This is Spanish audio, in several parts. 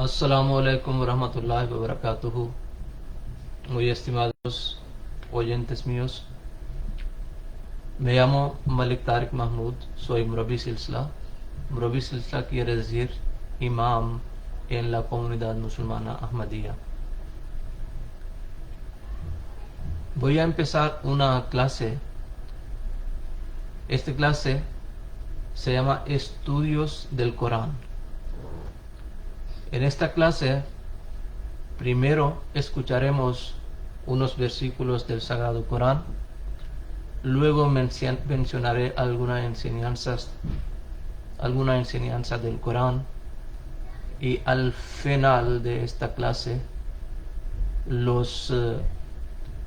Assalamu alaikum warahmatullahi wabarakatuh. Muy estimados oyentes míos, me llamo Malik Tariq Mahmoud, soy Murabi Silsila. Murabi Silsila quiere decir imam en la comunidad musulmana Ahmadiyya. Voy a empezar una clase. Esta clase se llama Estudios del Corán. En esta clase, primero escucharemos unos versículos del Sagrado Corán, luego mencionaré alguna enseñanza del Corán y al final de esta clase los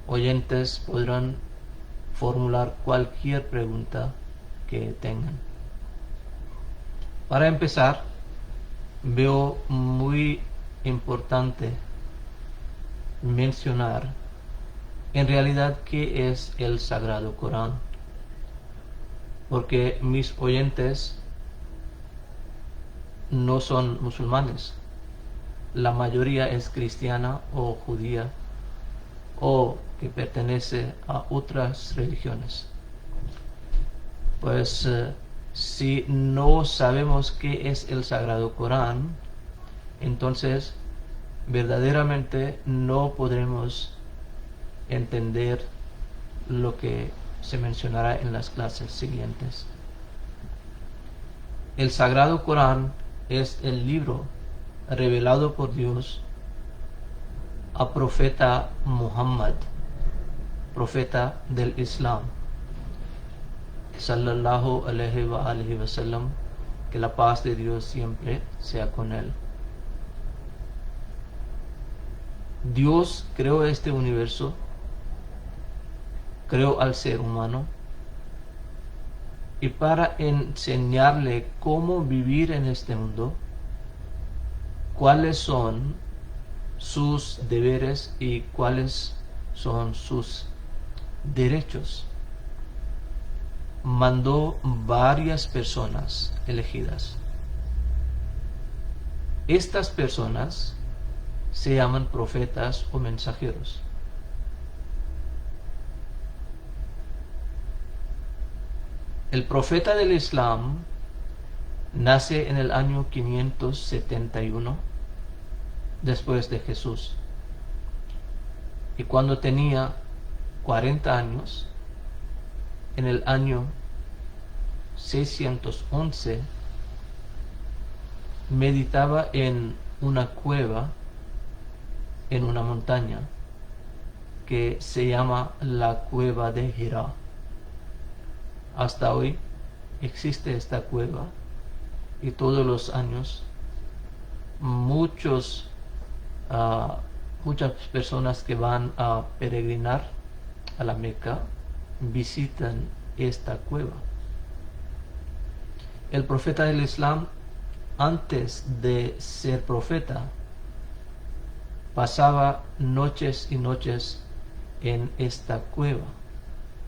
oyentes podrán formular cualquier pregunta que tengan. Para empezar, veo muy importante mencionar en realidad qué es el Sagrado Corán, porque mis oyentes no son musulmanes, la mayoría es cristiana o judía o que pertenece a otras religiones. Pues si no sabemos qué es el Sagrado Corán, entonces verdaderamente no podremos entender lo que se mencionará en las clases siguientes. El Sagrado Corán es el libro revelado por Dios a profeta Muhammad, profeta del Islam, sallallahu alaihi wa sallam, que la paz de Dios siempre sea con él. Dios creó este universo, creó al ser humano, y para enseñarle cómo vivir en este mundo, cuáles son sus deberes y cuáles son sus derechos, mandó varias personas elegidas. Estas personas se llaman profetas o mensajeros. El profeta del Islam nace en el año 571 después de Jesús, y cuando tenía 40 años, en el año 611, meditaba en una cueva en una montaña que se llama la cueva de Hira. Hasta hoy existe esta cueva y todos los años muchas personas que van a peregrinar a la Meca visitan esta cueva. El profeta del Islam, antes de ser profeta, pasaba noches y noches en esta cueva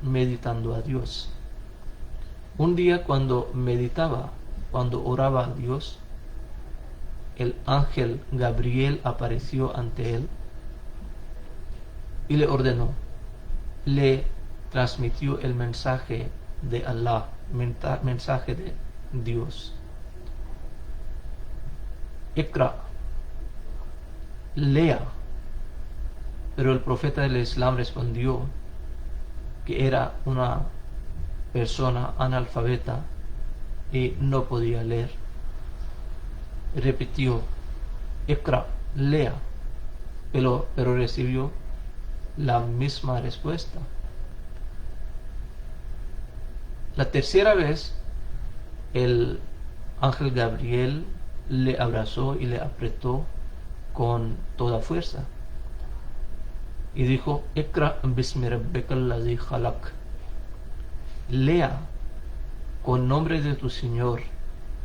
meditando a Dios. Un día, cuando meditaba, cuando oraba a Dios, el ángel Gabriel apareció ante él y le ordenó, le transmitió el mensaje de Allah, mensaje de Dios. Iqra, lea. Pero el profeta del Islam respondió que era una persona analfabeta y no podía leer. Repitió, Iqra, lea, pero recibió la misma respuesta. La tercera vez, el ángel Gabriel le abrazó y le apretó con toda fuerza y dijo, Iqra bismi rabbikal ladzi khalaq, lea con nombre de tu Señor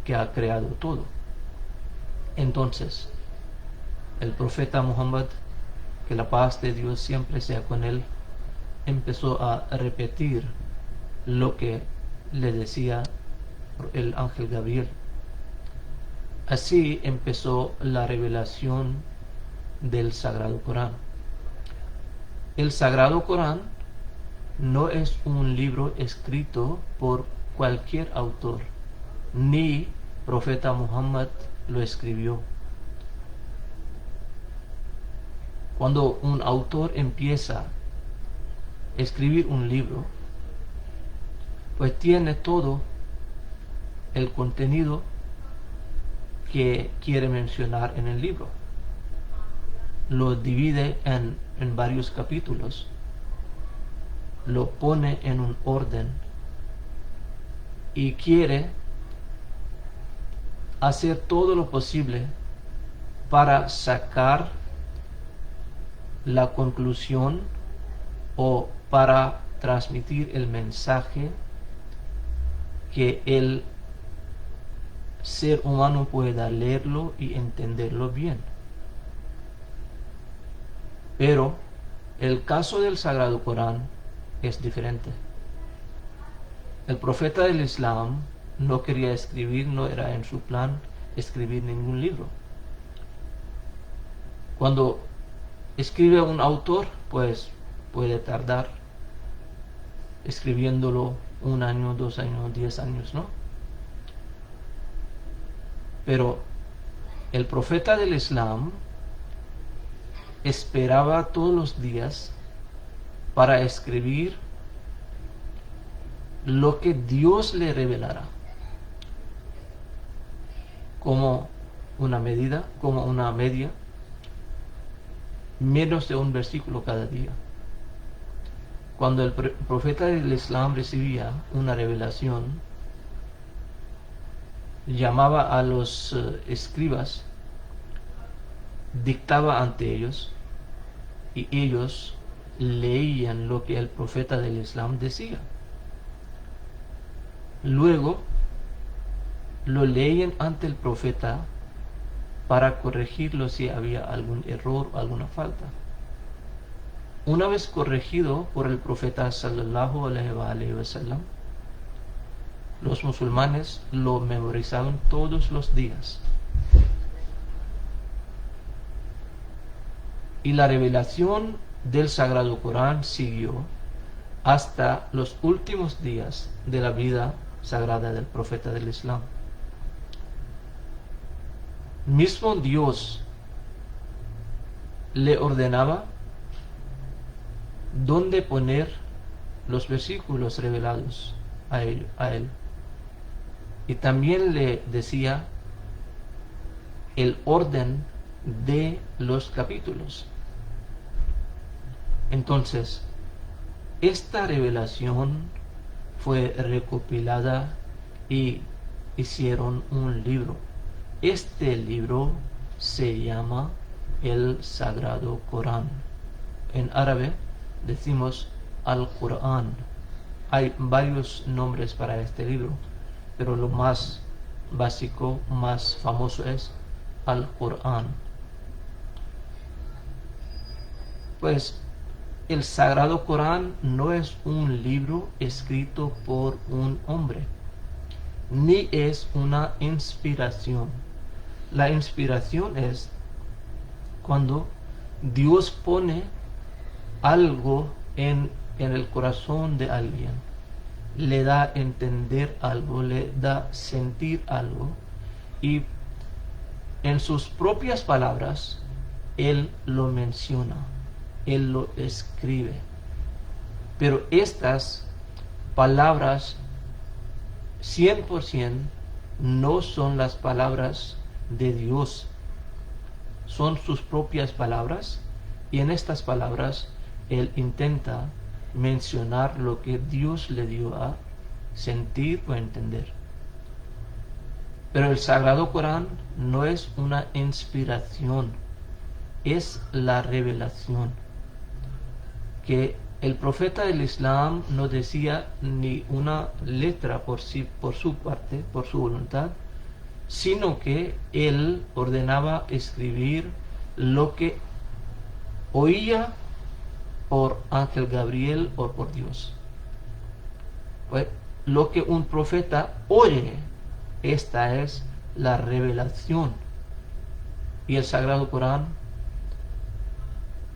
que ha creado todo. Entonces el profeta Muhammad, que la paz de Dios siempre sea con él, empezó a repetir lo que le decía el ángel Gabriel. Así empezó la revelación del Sagrado Corán. El Sagrado Corán no es un libro escrito por cualquier autor, ni profeta Muhammad lo escribió. Cuando un autor empieza a escribir un libro, pues tiene todo el contenido que quiere mencionar en el libro. Lo divide en varios capítulos, lo pone en un orden y quiere hacer todo lo posible para sacar la conclusión o para transmitir el mensaje que el ser humano pueda leerlo y entenderlo bien. Pero el caso del Sagrado Corán es diferente. El profeta del Islam no quería escribir, no era en su plan escribir ningún libro. Cuando escribe un autor, pues puede tardar escribiéndolo 1 año, 2 años, 10 años, ¿no? Pero el profeta del Islam esperaba todos los días para escribir lo que Dios le revelara, como una medida, como una media, menos de un versículo cada día. Cuando el profeta del Islam recibía una revelación, llamaba a los escribas, dictaba ante ellos y ellos leían lo que el profeta del Islam decía. Luego lo leían ante el profeta para corregirlo si había algún error o alguna falta. Una vez corregido por el profeta sallallahu alaihi wasallam, los musulmanes lo memorizaban todos los días. Y la revelación del Sagrado Corán siguió hasta los últimos días de la vida sagrada del profeta del Islam. Mismo Dios le ordenaba dónde poner los versículos revelados a él. Y también le decía el orden de los capítulos. Entonces, esta revelación fue recopilada y hicieron un libro. Este libro se llama el Sagrado Corán. En árabe decimos Al-Qur'an. Hay varios nombres para este libro, pero lo más básico, más famoso es Al-Qur'an. Pues el Sagrado Corán no es un libro escrito por un hombre, ni es una inspiración. La inspiración es cuando Dios pone algo en el corazón de alguien, le da a entender algo, le da a sentir algo, y en sus propias palabras Él lo menciona, Él lo escribe. Pero estas palabras 100% no son las palabras de Dios, son sus propias palabras, y en estas palabras Él intenta mencionar lo que Dios le dio a sentir o entender. Pero el Sagrado Corán no es una inspiración, es la revelación. Que el profeta del Islam no decía ni una letra por su parte, por su voluntad, sino que él ordenaba escribir lo que oía por Ángel Gabriel o por Dios. Pues lo que un profeta oye, esta es la revelación. Y el Sagrado Corán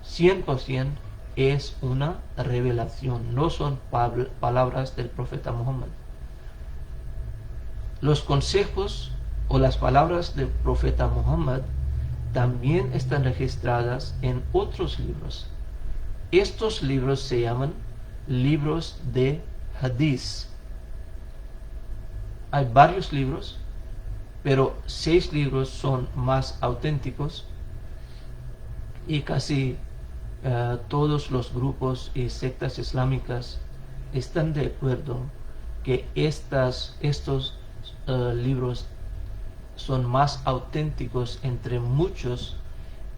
100% es una revelación, no son palabras del profeta Muhammad. Los consejos o las palabras del profeta Muhammad también están registradas en otros libros. Estos libros se llaman libros de Hadís. Hay varios libros, pero 6 libros son más auténticos y casi todos los grupos y sectas islámicas están de acuerdo que estos libros son más auténticos entre muchos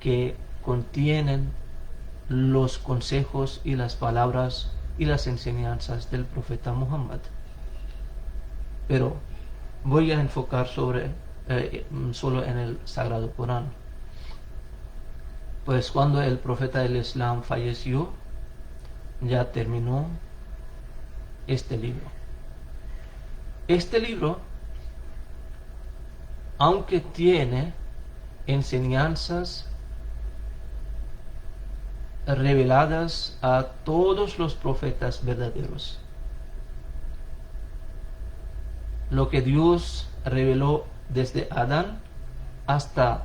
que contienen los consejos y las palabras y las enseñanzas del profeta Muhammad. Pero voy a enfocar solo en el Sagrado Corán. Pues cuando el profeta del Islam falleció, ya terminó este libro. Este libro, aunque tiene enseñanzas reveladas a todos los profetas verdaderos, lo que Dios reveló desde Adán hasta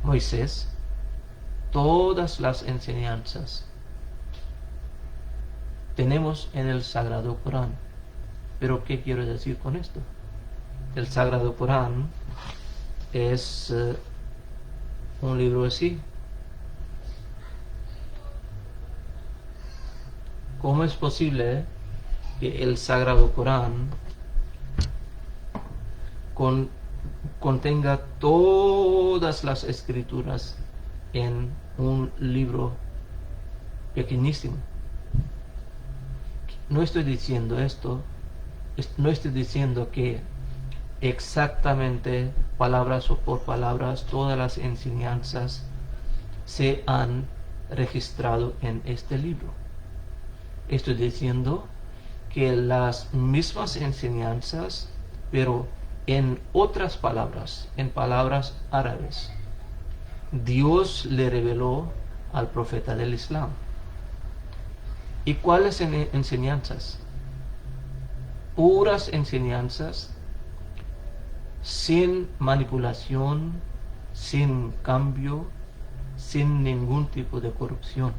Moisés, todas las enseñanzas tenemos en el Sagrado Corán. Pero ¿qué quiero decir con esto? El Sagrado Corán es un libro así. ¿Cómo es posible que el Sagrado Corán contenga todas las escrituras en un libro pequeñísimo? No estoy diciendo esto, no estoy diciendo que exactamente palabras por palabras todas las enseñanzas se han registrado en este libro. Estoy diciendo que las mismas enseñanzas, pero en otras palabras, en palabras árabes, Dios le reveló al profeta del Islam. ¿Y cuáles enseñanzas? Puras enseñanzas, sin manipulación, sin cambio, sin ningún tipo de corrupción.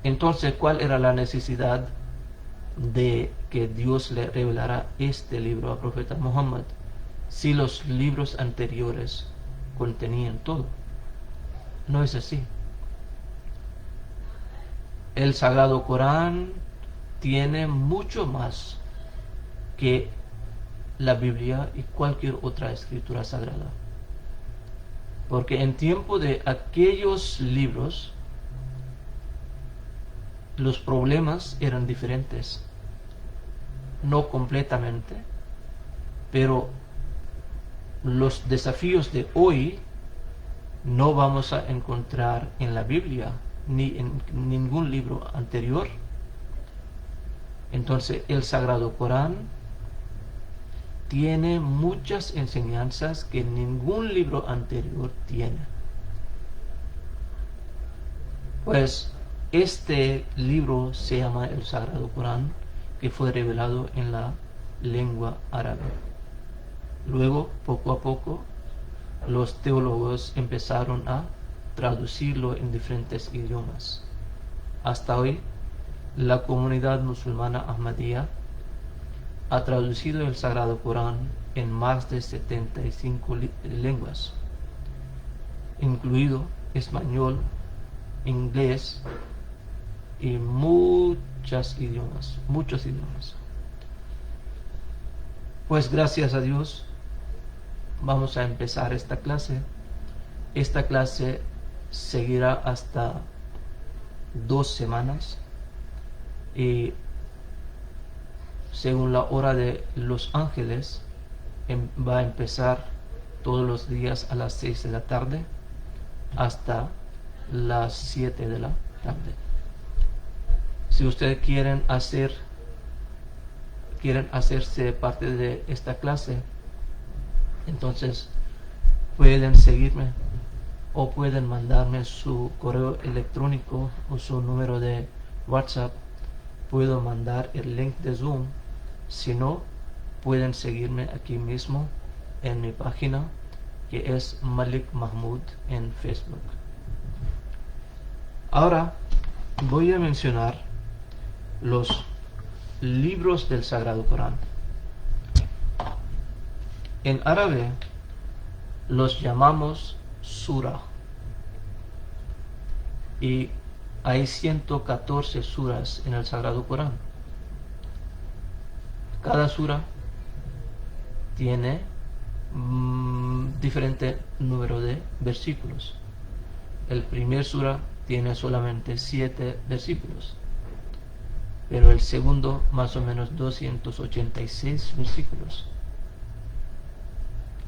Entonces, ¿cuál era la necesidad de que Dios le revelara este libro al profeta Muhammad si los libros anteriores contenían todo? No es así. El Sagrado Corán tiene mucho más que la Biblia y cualquier otra escritura sagrada. Porque en tiempo de aquellos libros, los problemas eran diferentes. No completamente, pero los desafíos de hoy no vamos a encontrar en la Biblia ni en ningún libro anterior. Entonces el Sagrado Corán tiene muchas enseñanzas que ningún libro anterior tiene. Pues este libro se llama el Sagrado Corán, que fue revelado en la lengua árabe. Luego, poco a poco, los teólogos empezaron a traducirlo en diferentes idiomas. Hasta hoy, la comunidad musulmana Ahmadiyya ha traducido el Sagrado Corán en más de 75 lenguas, incluido español, inglés y muchos idiomas. Pues gracias a Dios vamos a empezar esta clase. Esta clase seguirá hasta 2 semanas y según la hora de Los Ángeles va a empezar todos los días a las 6 de la tarde hasta las 7 de la tarde. Si ustedes quieren hacer quieren hacerse parte de esta clase, entonces pueden seguirme o pueden mandarme su correo electrónico o su número de WhatsApp. Puedo mandar el link de Zoom. Si no, pueden seguirme aquí mismo en mi página, que es Malik Mahmoud en Facebook. Ahora voy a mencionar los libros del Sagrado Corán. En árabe los llamamos surah, y hay 114 suras en el Sagrado Corán. Cada sura tiene diferente número de versículos. El primer sura tiene solamente 7 versículos, pero el segundo más o menos 286 versículos.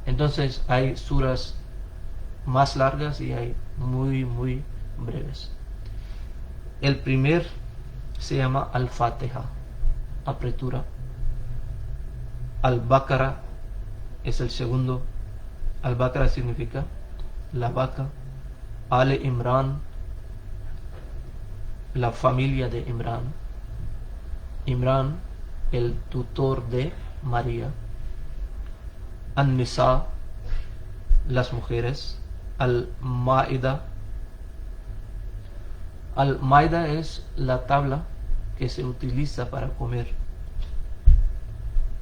Entonces hay suras más largas y hay muy breves. El primer se llama Al-Fatiha, apertura. Al-Baqarah es el segundo. Al-Baqarah significa la vaca. Al-Imran, la familia de Imran. Imran, el tutor de María. An-Nisa, las mujeres. Al-Maida. Al-Maida es la tabla que se utiliza para comer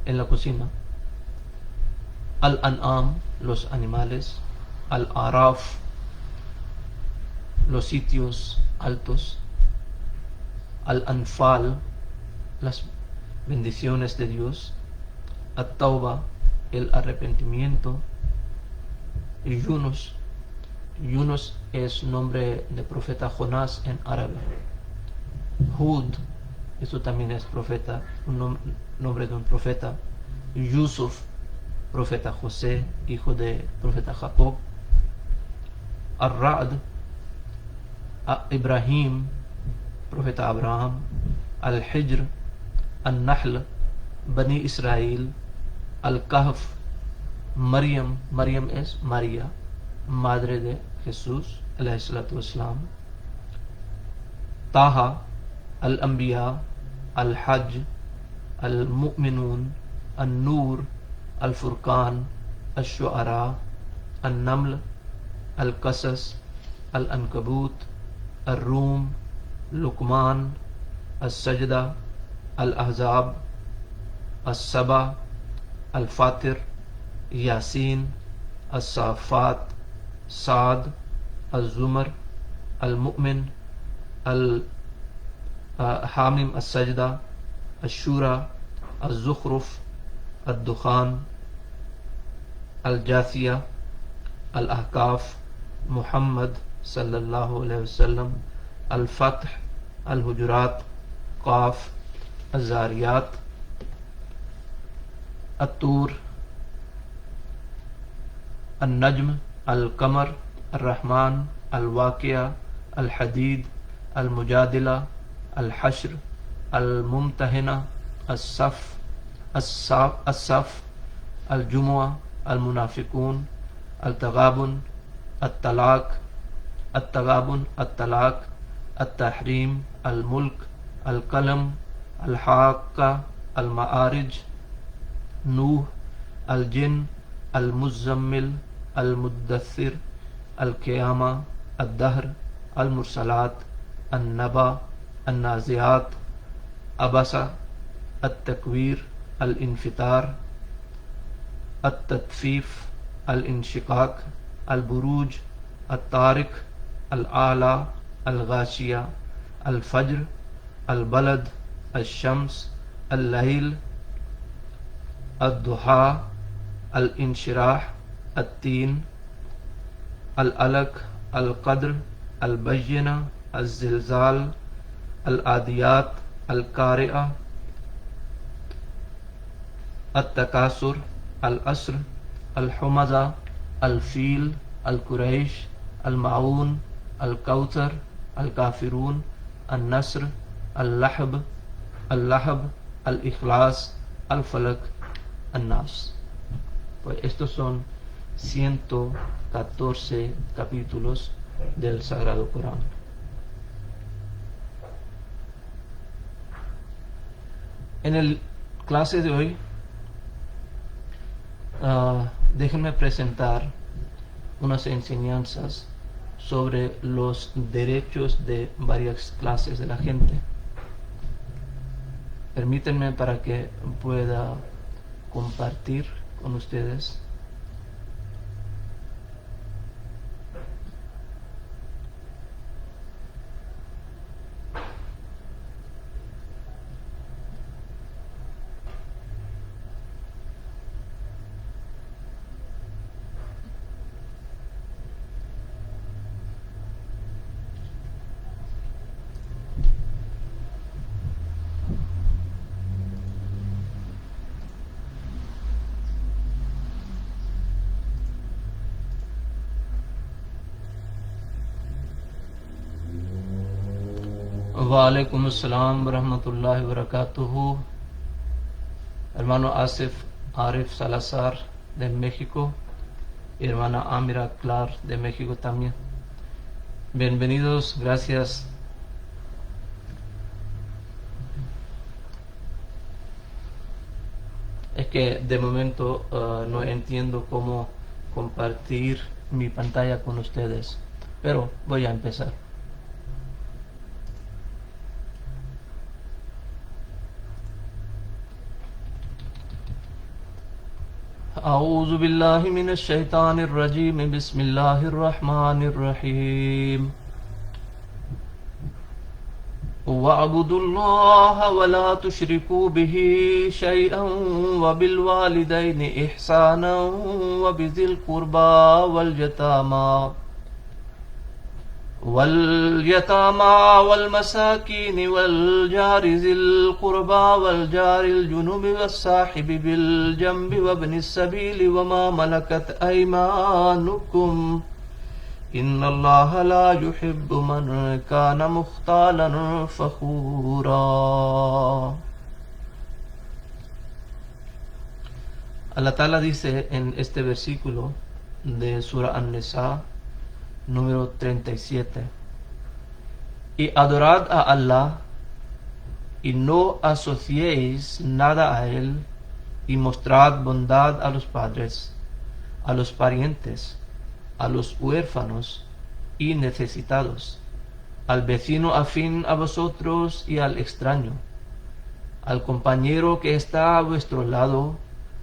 en la cocina. Al-An'am, los animales. Al-Araf, los sitios altos. Al-Anfal, las bendiciones de Dios. At-Tawbah, el arrepentimiento. Y Yunus es nombre de profeta Jonás en árabe. Hud, eso también es profeta, un nombre de un profeta. Yusuf, profeta José, hijo de profeta Jacob. Ar-Ra'd, Ibrahim, profeta Abraham. Al-Hijr, Al-Nahl, Bani Israel. Al-Kahf, Maryam es María, madre de Jesús alayhi salatu wassalam. Taha, Al-Anbiya, Al-Hajj, Al-Mu'minun, Al-Nur, Al-Furqan, Al-Shu'ara, Al-Naml, Al-Qasas, Al-Ankabut, Al-Rum, Luqman, Al-Sajda, Al-Ahzab, Al-Saba, Al-Fatir, Yasin, Al-Safat, Saad, Al-Zumar, Al-Mu'min, Al-Hamim, Al-Sajda, Al-Shura, Al-Zukhruf, Al-Dukhan, Al-Jathiyah, Al-Ahqaf, Muhammad sallallahu alayhi wasallam, Al-Fath, Al-Hujurat, Qaf, Al-Zariyat, At-Tur, Al-Najm, Al-Qamar, Al-Rahman, Al-Waqi'a, Al-Hadid, Al-Mujadila, Al-Hashr, Al-Mumtahina, Al-Saf, Al-Jumu'ah, Al-Munafiqun, Al-Taghabun, Al-Talaq, Al-Tahrim, Al-Mulk, Al-Qalam, Al-Haqqa, Al-Ma'arij, Nuh, Al-Jinn, Al-Muzammil, Al-Muddathir, Al-Qiyamah, Al-Dahr, Al-Mursalat, Al-Naba, Al-Naziat, Abasa, Al-Takwir, Al-Infitar, Al-Tatfif, Al-Inshiqaq, Al-Buruj, Al-Tariq, Al-A'la, Al-Ghashiyah, Al-Fajr, Al-Balad, Al-Shams, Al-Layl, Al-Duha, Al-Inshirah, Al-Tin, Al-Alaq, Al-Qadr, Al-Bayyina, Al-Zilzal, Al-Adiyat, Al-Qari'ah, Al-Takasur, Al-Asr, Al-Humaza, Al-Fil, Al-Quraysh, Al-Ma'un, Al-Kawthar, Al-Kafirun, Al-Nasr, Al-Lahab, Al-Ikhlas, Al-Falaq, An-Nas. Pues estos son 114 capítulos del Sagrado Corán. En el clase de hoy, déjenme presentar unas enseñanzas sobre los derechos de varias clases de la gente. Permítanme para que pueda compartir con ustedes. Wa alaikum assalam wa rahmatullahi wa barakatuhu. Hermano Asif Arif Salazar de México y hermana Amira Clar de México también. Bienvenidos, gracias. Es que de momento no entiendo cómo compartir mi pantalla con ustedes, pero voy a empezar. أعوذ بالله من الشيطان الرجيم بسم الله الرحمن الرحيم واعبدوا الله ولا تشركوا به شيئا وبالوالدين إحسانا وبذي القربى واليتامى والمساكين والجار ذي القربى والجار الجنوب والصاحب بالجنب وابن السبيل وما ملكت أيمانكم إن الله لا يحب من كان مختالا فخورا. Allah Ta'ala dice en este versículo de Surah An-Nisa número 37: y adorad a Allah y no asociéis nada a Él, y mostrad bondad a los padres, a los parientes, a los huérfanos y necesitados, al vecino afín a vosotros y al extraño, al compañero que está a vuestro lado,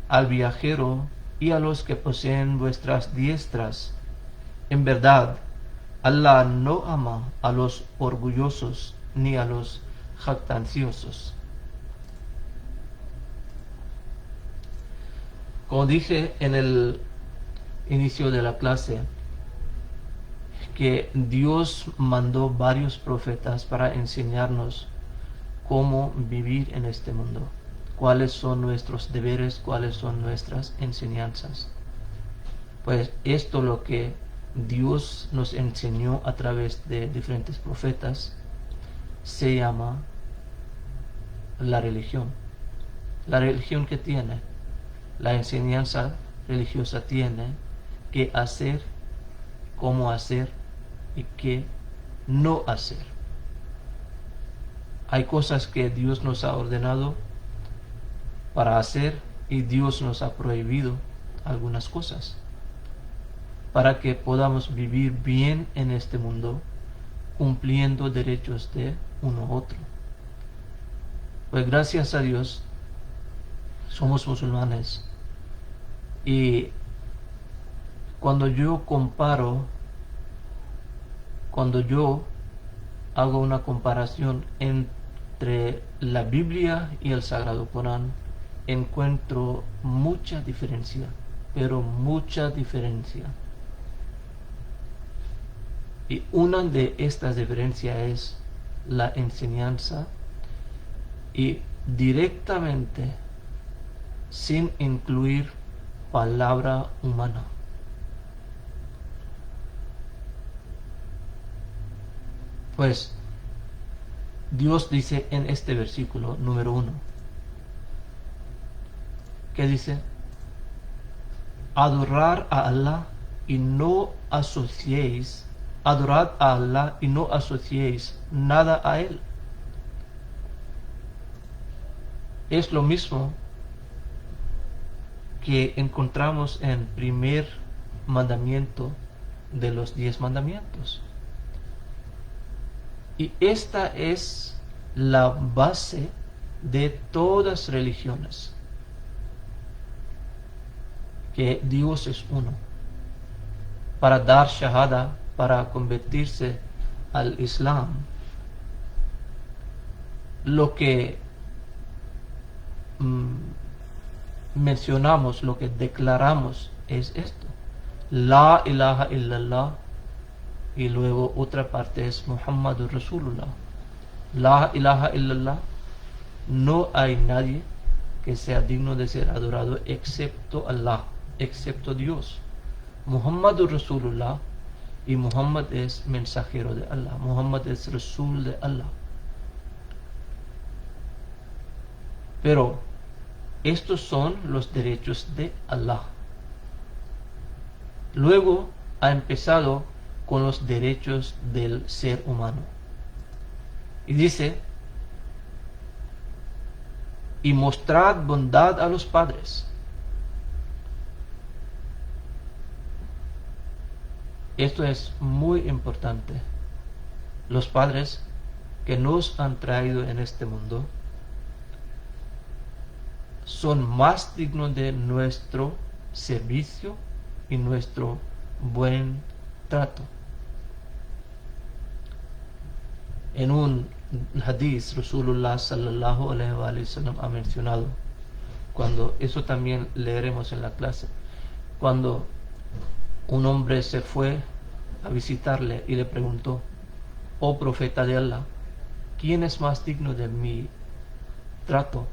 al viajero y a los que poseen vuestras diestras. En verdad, Allah no ama a los orgullosos ni a los jactanciosos. Como dije en el inicio de la clase, que Dios mandó varios profetas para enseñarnos cómo vivir en este mundo, cuáles son nuestros deberes, cuáles son nuestras enseñanzas. Pues esto lo que Dios nos enseñó a través de diferentes profetas se llama la religión. La religión que tiene, la enseñanza religiosa tiene qué hacer, cómo hacer y qué no hacer. Hay cosas que Dios nos ha ordenado para hacer y Dios nos ha prohibido algunas cosas, para que podamos vivir bien en este mundo, cumpliendo derechos de uno a otro. Pues gracias a Dios, somos musulmanes, y cuando yo hago una comparación entre la Biblia y el Sagrado Corán, encuentro mucha diferencia, pero mucha diferencia. Y una de estas diferencias es la enseñanza, y directamente sin incluir palabra humana. Pues Dios dice en este versículo número 1: que dice, adorar a Allah y no asociéis, adorad a Allah y no asociéis nada a Él. Es lo mismo que encontramos en primer mandamiento de los 10 mandamientos. Y esta es la base de todas religiones, que Dios es uno. Para dar shahada, para convertirse al Islam, lo que mencionamos, lo que declaramos es esto: La ilaha illallah, y luego otra parte es Muhammadur Rasulullah. La ilaha illallah, no hay nadie que sea digno de ser adorado excepto Allah, excepto Dios. Muhammadur Rasulullah, y Muhammad es mensajero de Allah, Muhammad es Rasul de Allah. Pero estos son los derechos de Allah. Luego ha empezado con los derechos del ser humano. Y dice, y mostrad bondad a los padres. Esto es muy importante. Los padres que nos han traído en este mundo son más dignos de nuestro servicio y nuestro buen trato. En un hadith, Rasulullah sallallahu alaihi wa sallam ha mencionado, cuando eso también leeremos en la clase, cuando un hombre se fue a visitarle y le preguntó, oh profeta de Allah, ¿quién es más digno de mi trato?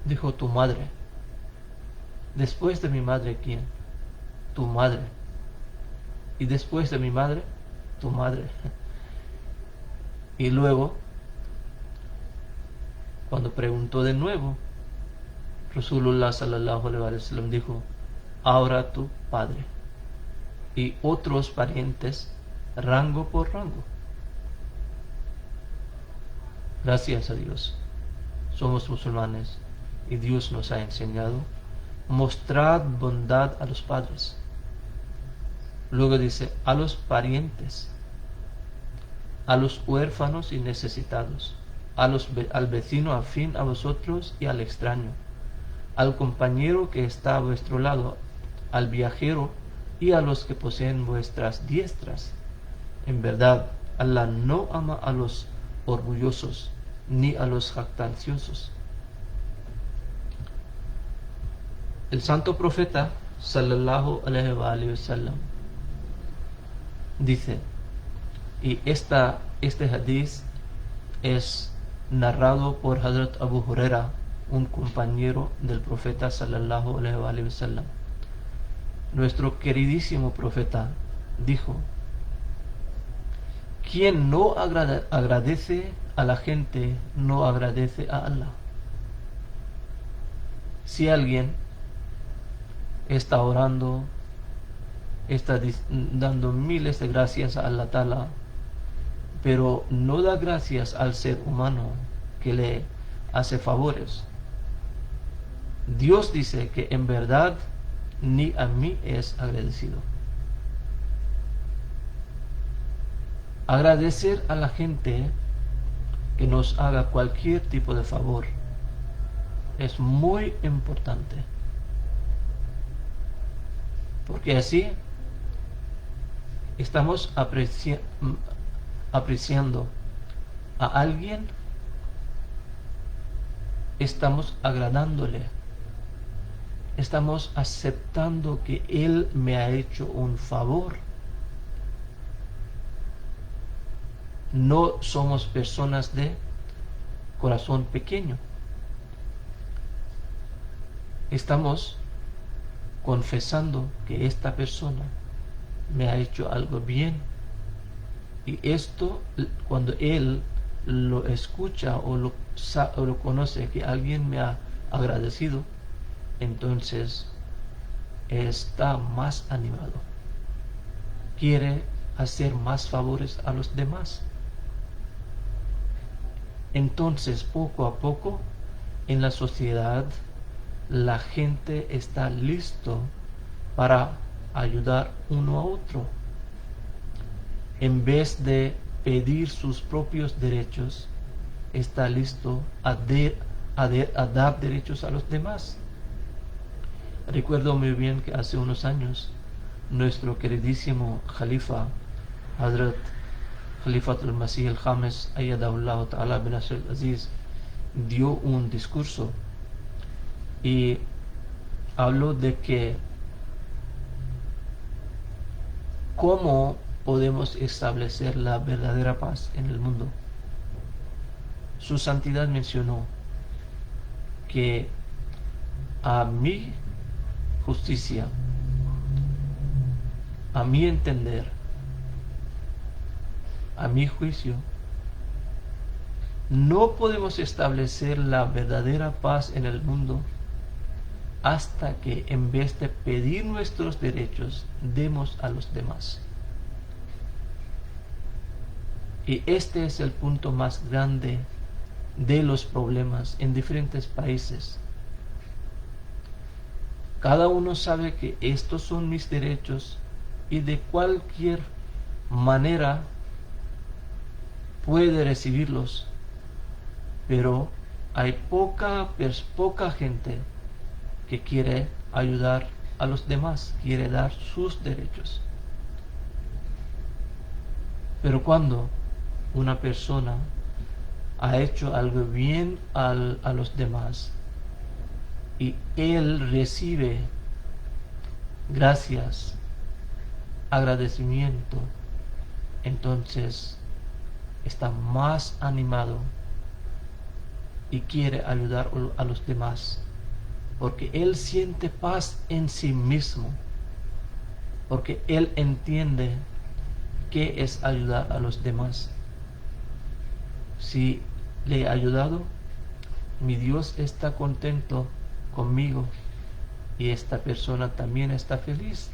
Dijo, tu madre. Después de mi madre, ¿quién? Tu madre. Y después de mi madre, tu madre. Y luego, cuando preguntó de nuevo, Rasulullah sallallahu alaihi wa sallam dijo, ahora tu padre y otros parientes, rango por rango. Gracias a Dios, somos musulmanes y Dios nos ha enseñado, mostrad bondad a los padres. Luego dice, a los parientes, a los huérfanos y necesitados, al vecino afín a vosotros y al extraño, al compañero que está a vuestro lado, al viajero y a los que poseen vuestras diestras. En verdad, Allah no ama a los orgullosos ni a los jactanciosos. El santo profeta sallallahu alaihi wa sallam dice, y este hadith es narrado por Hazrat Abu Huraira, un compañero del profeta sallallahu alaihi wa sallam. Nuestro queridísimo profeta dijo, quien no agradece a la gente, no agradece a Allah. Si alguien está orando, está dando miles de gracias a Allah Ta'ala, pero no da gracias al ser humano que le hace favores, Dios dice que en verdad ni a mí es agradecido. Agradecer a la gente que nos haga cualquier tipo de favor es muy importante, porque así estamos apreciando a alguien, estamos agradándole, estamos aceptando que él me ha hecho un favor. No somos personas de corazón pequeño. Estamos confesando que esta persona me ha hecho algo bien. Y esto, cuando él lo escucha o lo conoce, que alguien me ha agradecido, entonces está más animado. Quiere hacer más favores a los demás. Entonces, poco a poco, en la sociedad, la gente está listo para ayudar uno a otro. En vez de pedir sus propios derechos, está listo a dar derechos a los demás. Recuerdo muy bien que hace unos años nuestro queridísimo Khalifa, Hazrat Khalifatul Masih al-Khamis Ayyadahullah Ta'ala bin Nasr al-Aziz, dio un discurso y habló de que cómo podemos establecer la verdadera paz en el mundo. Su santidad mencionó que a mi justicia, a mi entender, a mi juicio, no podemos establecer la verdadera paz en el mundo hasta que en vez de pedir nuestros derechos, demos a los demás. Y este es el punto más grande de los problemas en diferentes países. Cada uno sabe que estos son mis derechos y de cualquier manera puede recibirlos, pero hay poca gente que quiere ayudar a los demás, quiere dar sus derechos. Pero cuando una persona ha hecho algo bien a los demás y él recibe gracias, agradecimiento, entonces está más animado y quiere ayudar a los demás, porque él siente paz en sí mismo, porque él entiende qué es ayudar a los demás. Si le he ayudado, mi Dios está contento conmigo y esta persona también está feliz.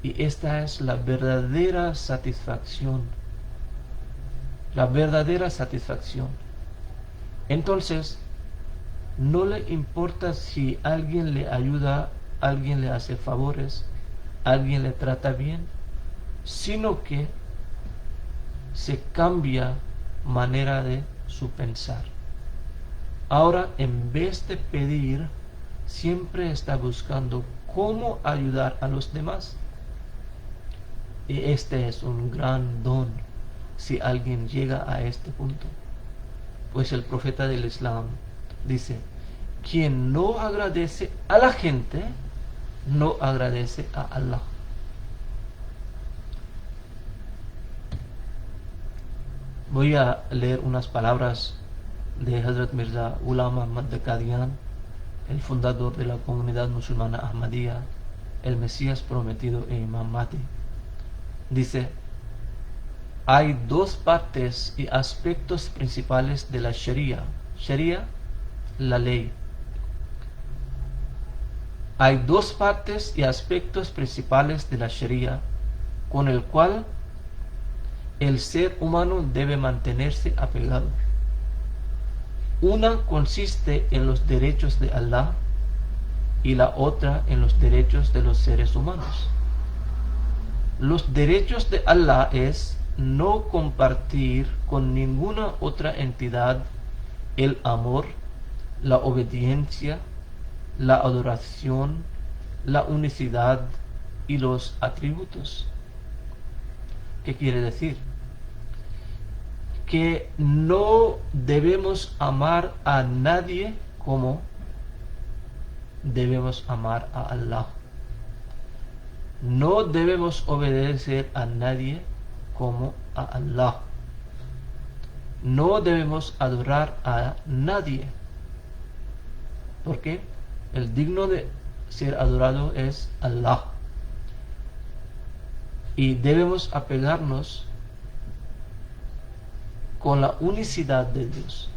Y esta es la verdadera satisfacción. La verdadera satisfacción. Entonces, no le importa si alguien le ayuda, alguien le hace favores, alguien le trata bien, sino que se cambia manera de su pensar. Ahora, en vez de pedir, siempre está buscando cómo ayudar a los demás. Y este es un gran don si alguien llega a este punto. Pues el profeta del Islam dice: quien no agradece a la gente, no agradece a Allah. Voy a leer unas palabras de Hazrat Mirza Ghulam Ahmad de Qadian, el fundador de la comunidad musulmana Ahmadiyya, el Mesías prometido e Imam Mahdi. Dice: hay dos partes y aspectos principales de la Sharia. Sharia, la ley. Hay dos partes y aspectos principales de la Sharia con el cual el ser humano debe mantenerse apegado. Una consiste en los derechos de Allah y la otra en los derechos de los seres humanos. Los derechos de Allah es no compartir con ninguna otra entidad el amor, la obediencia, la adoración, la unicidad y los atributos. ¿Qué quiere decir? Que no debemos amar a nadie como debemos amar a Allah. No debemos obedecer a nadie como a Allah. No debemos adorar a nadie, porque el digno de ser adorado es Allah. Y debemos apegarnos con la unicidad de Dios,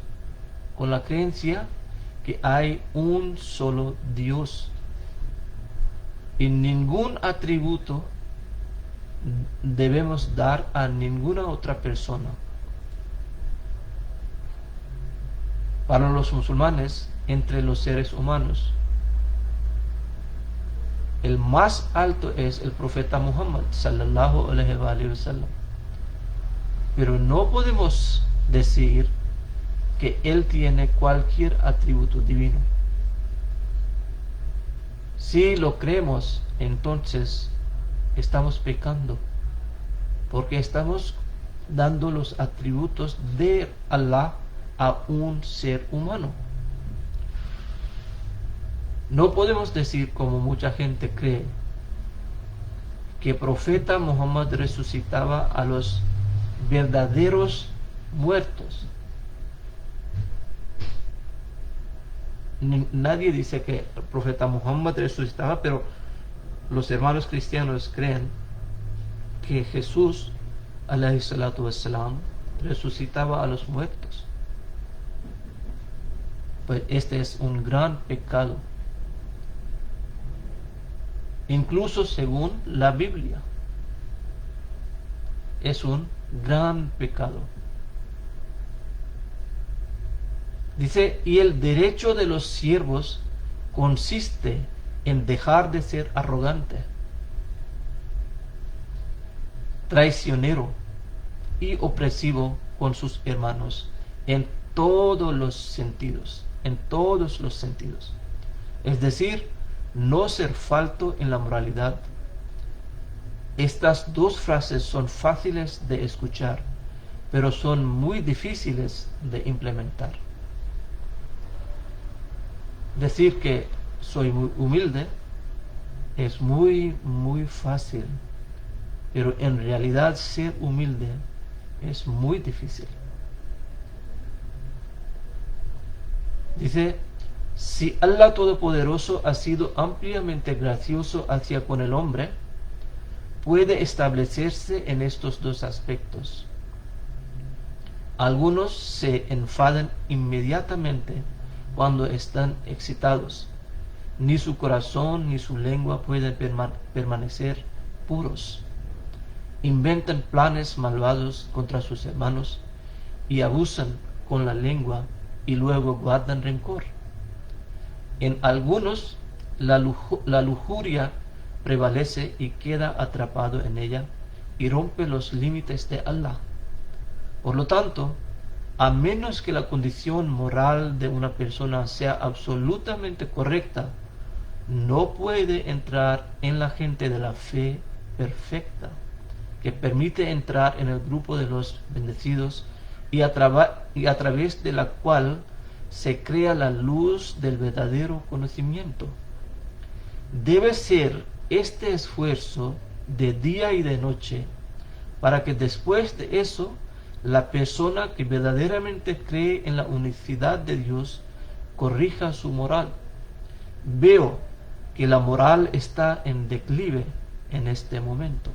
con la creencia que hay un solo Dios y ningún atributo debemos dar a ninguna otra persona. Para los musulmanes, entre los seres humanos, el más alto es el profeta Muhammad sallallahu alaihi wa sallam. Pero no podemos decir que él tiene cualquier atributo divino. Si lo creemos, entonces estamos pecando, porque estamos dando los atributos de Allah a un ser humano. No podemos decir, como mucha gente cree, que el profeta Muhammad resucitaba a los verdaderos muertos. Nadie dice que el profeta Muhammad resucitaba, pero los hermanos cristianos creen que Jesús, alayhi salatu wassalam, resucitaba a los muertos. Pues este es un gran pecado, incluso según la Biblia. Es un gran pecado. Dice, y el derecho de los siervos consiste en dejar de ser arrogante, traicionero y opresivo con sus hermanos en todos los sentidos, es decir, no ser falto en la moralidad. Estas dos frases son fáciles de escuchar, pero son muy difíciles de implementar. Decir que soy muy humilde es muy fácil, pero en realidad ser humilde es muy difícil. Dice, si Allah Todopoderoso ha sido ampliamente gracioso hacia con el hombre, puede establecerse en estos dos aspectos. Algunos se enfadan inmediatamente cuando están excitados. Ni su corazón ni su lengua pueden permanecer puros. Inventan planes malvados contra sus hermanos y abusan con la lengua y luego guardan rencor. En algunos la lujuria prevalece y queda atrapado en ella y rompe los límites de Allah. Por lo tanto, a menos que la condición moral de una persona sea absolutamente correcta, no puede entrar en la gente de la fe perfecta, que permite entrar en el grupo de los bendecidos y a través de la cual se crea la luz del verdadero conocimiento. Debe ser este esfuerzo de día y de noche, para que después de eso la persona que verdaderamente cree en la unicidad de Dios corrija su moral. Veo que la moral está en declive en este momento.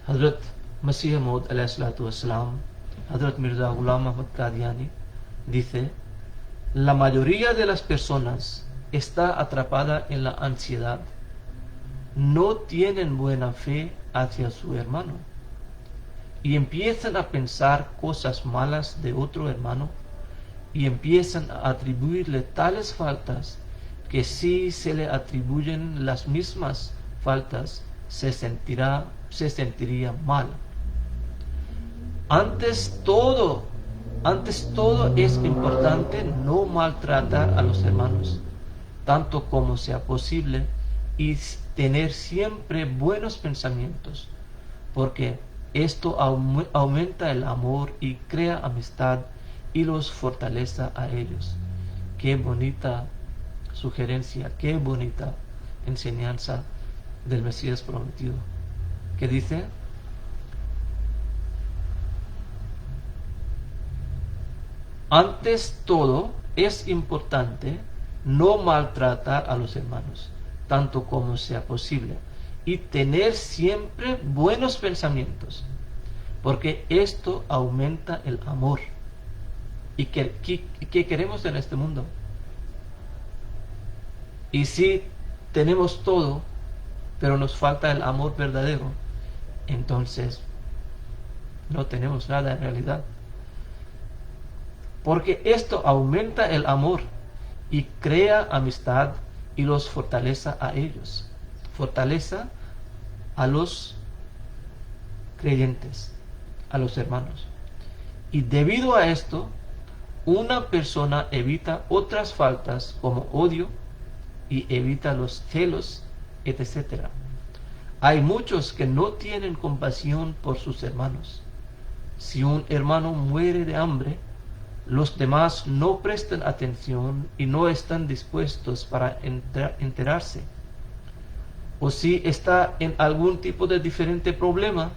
Hazrat Masih Maud alayhi salatu wassalam, Hazrat Mirza Ghulam Ahmad Qadiani dice, la mayoría de las personas está atrapada en la ansiedad. No tienen buena fe hacia su hermano y empiezan a pensar cosas malas de otro hermano y empiezan a atribuirle tales faltas que si se le atribuyen las mismas faltas se sentiría mal. Antes todo es importante no maltratar a los hermanos, tanto como sea posible, y tener siempre buenos pensamientos, porque esto aumenta el amor y crea amistad y los fortalece a ellos. Qué bonita sugerencia, qué bonita enseñanza del Mesías prometido, que dice: antes todo es importante no maltratar a los hermanos, tanto como sea posible, y tener siempre buenos pensamientos, porque esto aumenta el amor ¿Y qué queremos en este mundo? Y si tenemos todo, pero nos falta el amor verdadero, entonces no tenemos nada en realidad. Porque esto aumenta el amor y crea amistad y los fortaleza a ellos. Fortaleza a los creyentes, a los hermanos. Y debido a esto, una persona evita otras faltas como odio y evita los celos, etc. Hay muchos que no tienen compasión por sus hermanos. Si un hermano muere de hambre, los demás no prestan atención y no están dispuestos para enterarse. O si está en algún tipo de diferente problema,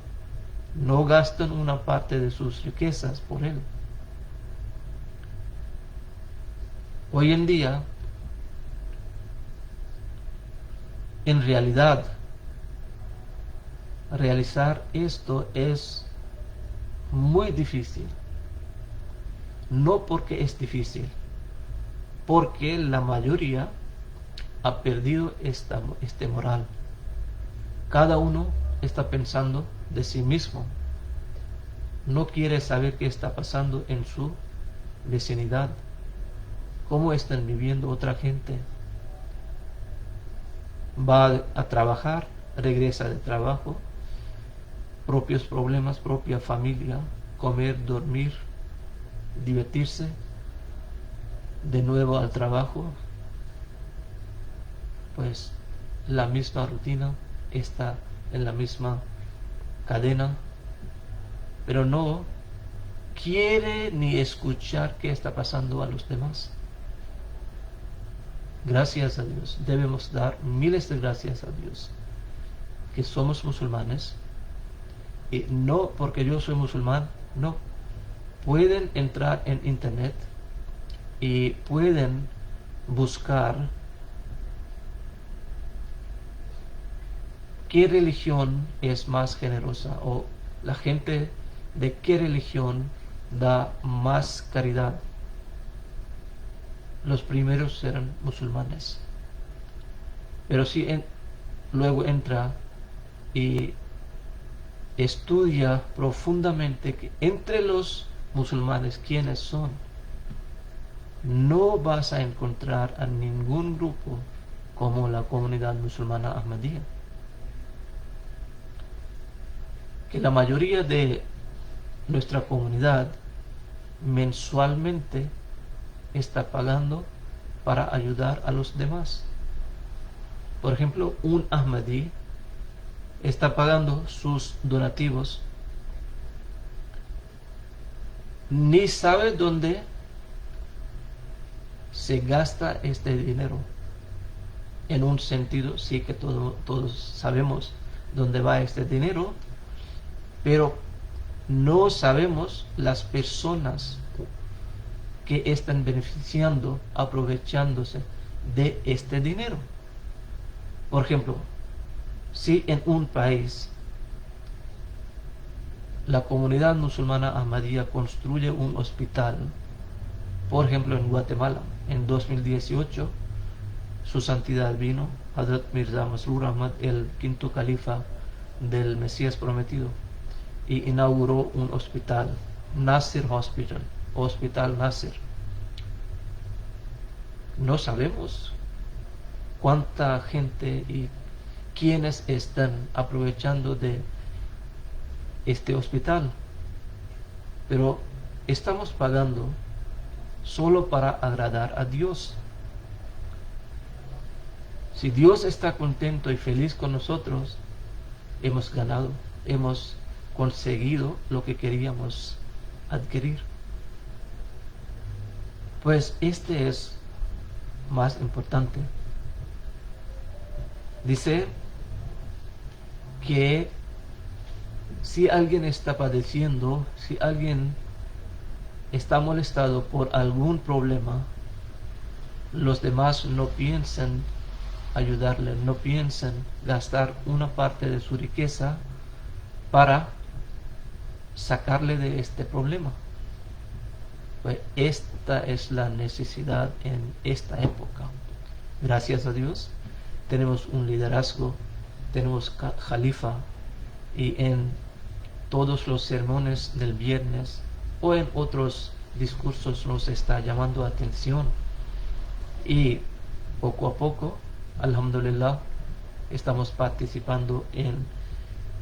no gastan una parte de sus riquezas por él. Hoy en día, en realidad, realizar esto es muy difícil. No porque es difícil, porque la mayoría ha perdido este moral. Cada uno está pensando de sí mismo. No quiere saber qué está pasando en su vecinidad, cómo están viviendo otra gente. Va a trabajar, regresa de trabajo, propios problemas, propia familia, comer, dormir, divertirse, de nuevo al trabajo. Pues la misma rutina, está en la misma cadena, pero no quiere ni escuchar qué está pasando a los demás. Gracias a Dios, debemos dar miles de gracias a Dios que somos musulmanes, y no porque yo soy musulmán, no. Pueden entrar en internet y pueden buscar qué religión es más generosa, o la gente de qué religión da más caridad. Los primeros eran musulmanes. Pero si luego entra y estudia profundamente que entre los musulmanes quiénes son, no vas a encontrar a ningún grupo como la comunidad musulmana Ahmadiyya. Que la mayoría de nuestra comunidad mensualmente está pagando para ayudar a los demás. Por ejemplo, un Ahmadí está pagando sus donativos, ni sabe dónde se gasta este dinero. En un sentido, sí que todos sabemos dónde va este dinero, pero no sabemos las personas que están beneficiando, aprovechándose de este dinero. Por ejemplo, si en un país la comunidad musulmana Ahmadiyya construye un hospital, por ejemplo en Guatemala, en 2018, su santidad vino, Hazrat Mirza Masroor Ahmad, el quinto califa del Mesías prometido, y inauguró un hospital, Nasir Hospital, Hospital Nasir. No sabemos cuánta gente y quiénes están aprovechando de este hospital, pero estamos pagando solo para agradar a Dios. Si Dios está contento y feliz con nosotros, hemos ganado, hemos conseguido lo que queríamos adquirir. Pues este es más importante. Dice que si alguien está padeciendo, si alguien está molestado por algún problema, los demás no piensan ayudarle, no piensan gastar una parte de su riqueza para sacarle de este problema. Pues esta es la necesidad en esta época. Gracias a Dios tenemos un liderazgo, tenemos Jalifa, y en todos los sermones del viernes o en otros discursos nos está llamando atención, y poco a poco, alhamdulillah, estamos participando en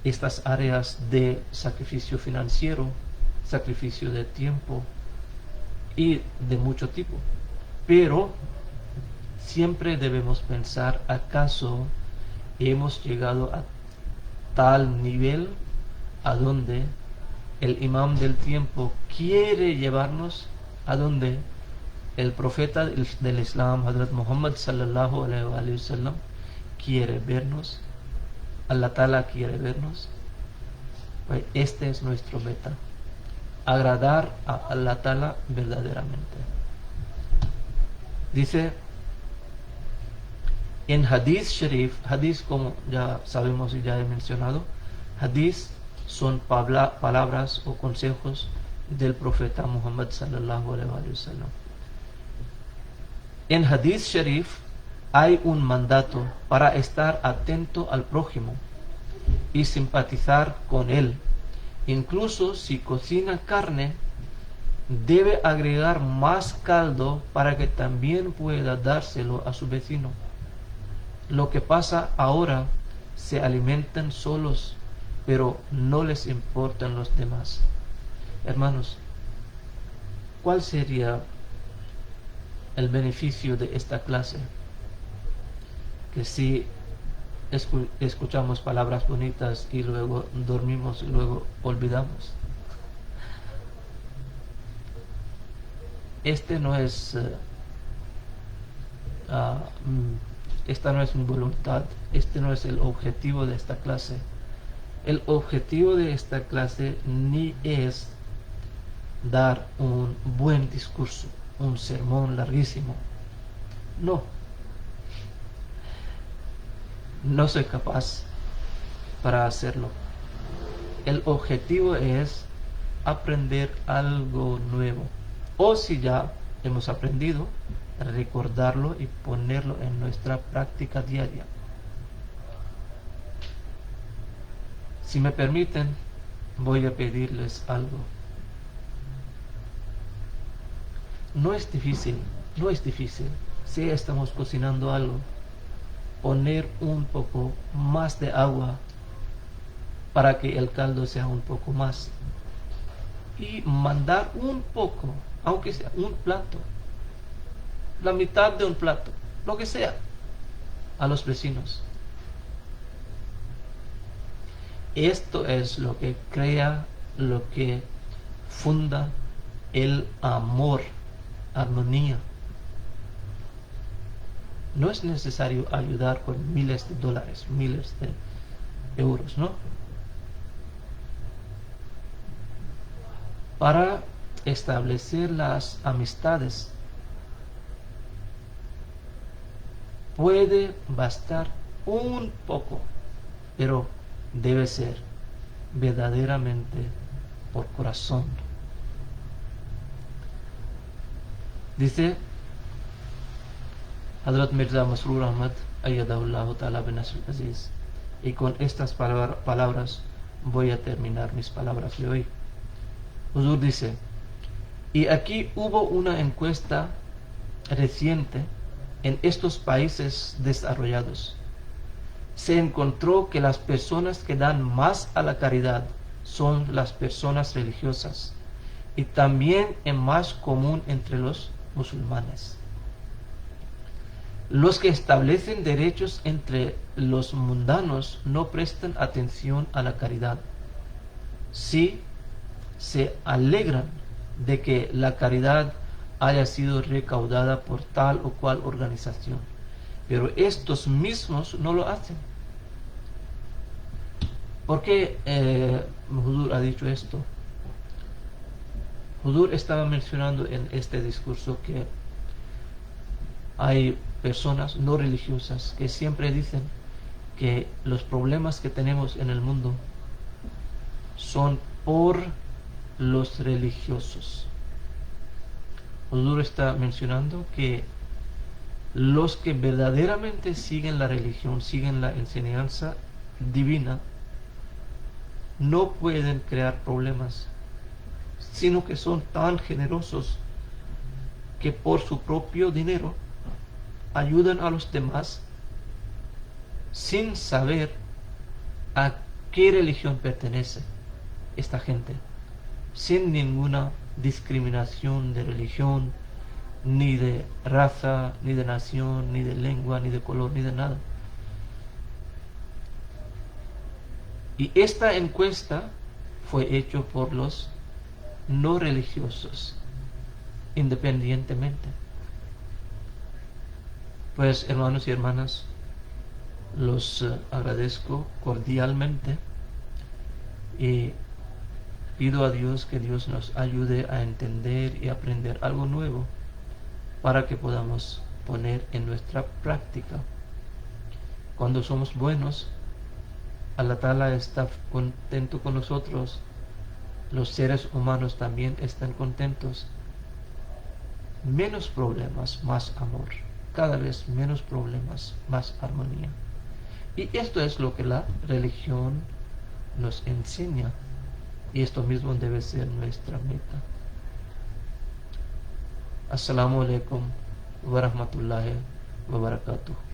estas áreas de sacrificio financiero, sacrificio de tiempo y de mucho tipo. Pero siempre debemos pensar, ¿acaso hemos llegado a tal nivel a donde el imam del tiempo quiere llevarnos, a donde el profeta del Islam, Hazrat Muhammad sallallahu alaihi wasallam, quiere vernos? Allah Ta'ala quiere vernos. Pues este es nuestro meta, agradar a Allah Ta'ala verdaderamente. Dice en Hadith Sharif, Hadith, como ya sabemos y ya he mencionado, Hadith son palabras o consejos del profeta Muhammad sallallahu alaihi wasallam. En Hadith Sharif hay un mandato para estar atento al prójimo y simpatizar con él. Incluso si cocina carne, debe agregar más caldo para que también pueda dárselo a su vecino. Lo que pasa ahora, se alimentan solos, pero no les importan los demás. Hermanos, ¿cuál sería el beneficio de esta clase? Que si escuchamos palabras bonitas y luego dormimos y luego olvidamos. Esta no es mi voluntad, este no es el objetivo de esta clase. El objetivo de esta clase ni es dar un buen discurso, un sermón larguísimo. No soy capaz para hacerlo. El objetivo es aprender algo nuevo, o si ya hemos aprendido, recordarlo y ponerlo en nuestra práctica diaria. Si me permiten, voy a pedirles algo. No es difícil. Si estamos cocinando algo, poner un poco más de agua para que el caldo sea un poco más, y mandar un poco, aunque sea un plato, la mitad de un plato, lo que sea, a los vecinos. Esto es lo que crea, lo que funda el amor, armonía. No es necesario ayudar con miles de dólares, miles de euros, ¿no? Para establecer las amistades puede bastar un poco, pero debe ser verdaderamente por corazón. Dice Hazrat Mirza Masroor Ahmad ayyadahullah ta'ala bin Nasr Aziz, y con estas palabras voy a terminar mis palabras de hoy. Huzur dice: y aquí hubo una encuesta reciente en estos países desarrollados. Se encontró que las personas que dan más a la caridad son las personas religiosas, y también es más común entre los musulmanes. Los que establecen derechos entre los mundanos no prestan atención a la caridad. Sí se alegran de que la caridad haya sido recaudada por tal o cual organización, pero estos mismos no lo hacen. ¿Por qué Huzur ha dicho esto? Huzur estaba mencionando en este discurso que hay personas no religiosas que siempre dicen que los problemas que tenemos en el mundo son por los religiosos. Huzur está mencionando que los que verdaderamente siguen la religión, siguen la enseñanza divina, no pueden crear problemas, sino que son tan generosos que por su propio dinero ayudan a los demás sin saber a qué religión pertenece esta gente, sin ninguna discriminación de religión, ni de raza, ni de nación, ni de lengua, ni de color, ni de nada. Y esta encuesta fue hecha por los no religiosos, independientemente. Pues hermanos y hermanas, los agradezco cordialmente y pido a Dios que Dios nos ayude a entender y aprender algo nuevo para que podamos poner en nuestra práctica. Cuando somos buenos, Allah Ta'ala está contento con nosotros, los seres humanos también están contentos. Menos problemas, más amor. Cada vez menos problemas, más armonía. Y esto es lo que la religión nos enseña. Y esto mismo debe ser nuestra meta. Assalamu alaikum wa rahmatullahi wa barakatuh.